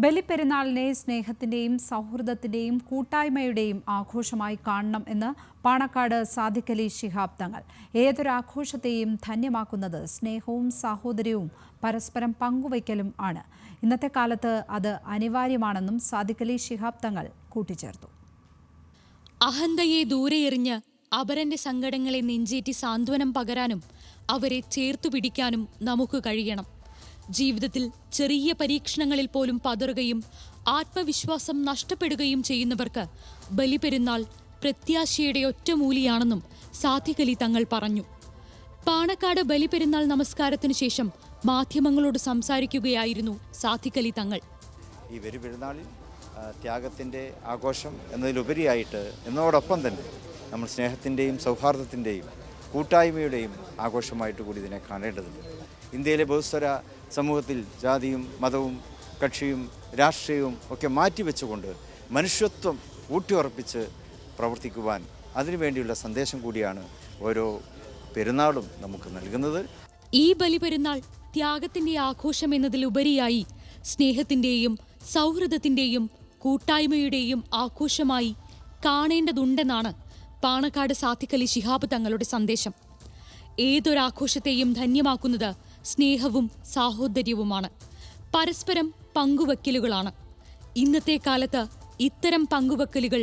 ബലിപ്പെരുന്നാളിനെ സ്നേഹത്തിന്റെയും സൗഹൃദത്തിന്റെയും കൂട്ടായ്മയുടെയും ആഘോഷമായി കാണണം എന്ന് പാണക്കാട് സാദിഖ് അലി ശിഹാബ് തങ്ങൾ. ഏതൊരാഘോഷത്തെയും ധന്യമാക്കുന്നത് സ്നേഹവും സാഹോദര്യവും പരസ്പരം പങ്കുവയ്ക്കലും ആണ്. ഇന്നത്തെ കാലത്ത് അത് അനിവാര്യമാണെന്നും സാദിഖ് അലി ശിഹാബ് തങ്ങൾ കൂട്ടിച്ചേർത്തു. അഹന്തയെ ദൂരെയെറിഞ്ഞ് അപരന്റെ സങ്കടങ്ങളെ നെഞ്ചേറ്റി സാന്ത്വനം പകരാനും അവരെ ചേർത്തുപിടിക്കാനും നമുക്ക് കഴിയണം. ജീവിതത്തിൽ ചെറിയ പരീക്ഷണങ്ങളിൽ പോലും പതറുകയും ആത്മവിശ്വാസം നഷ്ടപ്പെടുകയും ചെയ്യുന്നവർക്ക് ബലിപ്പെരുന്നാൾ പ്രത്യാശയുടെ ഒറ്റമൂലിയാണെന്നും സാദിഖ് അലി തങ്ങൾ പറഞ്ഞു. പാണക്കാട് ബലിപ്പെരുന്നാൾ നമസ്കാരത്തിനു ശേഷം മാധ്യമങ്ങളോട് സംസാരിക്കുകയായിരുന്നു സാദിഖ് അലി തങ്ങൾ. ഈ ബലിപ്പെരുന്നാളിൽ ത്യാഗത്തിൻ്റെ ആഘോഷം എന്നതിലുപരിയായിട്ട് എന്നതോടൊപ്പം തന്നെ നമ്മൾ സ്നേഹത്തിൻ്റെയും സൗഹാർദ്ദത്തിൻ്റെയും കൂട്ടായ്മയുടെയും ആഘോഷമായിട്ട് കൂടി ഇതിനെ കാണേണ്ടതുണ്ട്. ഇന്ത്യയിലെ ബഹുസ്വര സമൂഹത്തിൽ ജാതിയും മതവും കക്ഷിയും രാഷ്ട്രീയവും ഒക്കെ മാറ്റിവെച്ചുകൊണ്ട് മനുഷ്യത്വം ഊട്ടിയുറപ്പിച്ച് പ്രവർത്തിക്കുവാൻ അതിനുവേണ്ടിയുള്ള സന്ദേശം കൂടിയാണ് ഓരോ പെരുന്നാളും നമുക്ക് നൽകുന്നത്. ഈ ബലിപെരുന്നാൾ ത്യാഗത്തിന്റെ ആഘോഷം എന്നതിലുപരിയായി സ്നേഹത്തിന്റെയും സൗഹൃദത്തിന്റെയും കൂട്ടായ്മയുടെയും ആഘോഷമായി കാണേണ്ടതുണ്ടെന്നാണ് പാണക്കാട് സാദിഖ് അലി ശിഹാബ് തങ്ങളുടെ സന്ദേശം. ഏതൊരാഘോഷത്തെയും ധന്യമാക്കുന്നത് സ്നേഹവും സാഹോദര്യവുമാണ്, പരസ്പരം പങ്കുവയ്ക്കലുകളാണ്. ഇന്നത്തെ കാലത്ത് ഇത്തരം പങ്കുവയ്ക്കലുകൾ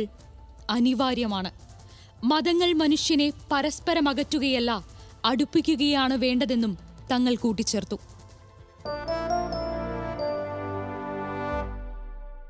അനിവാര്യമാണ്. മതങ്ങൾ മനുഷ്യനെ പരസ്പരം അകറ്റുകയല്ല, അടുപ്പിക്കുകയാണ് വേണ്ടതെന്നും തങ്ങൾ കൂട്ടിച്ചേർത്തു.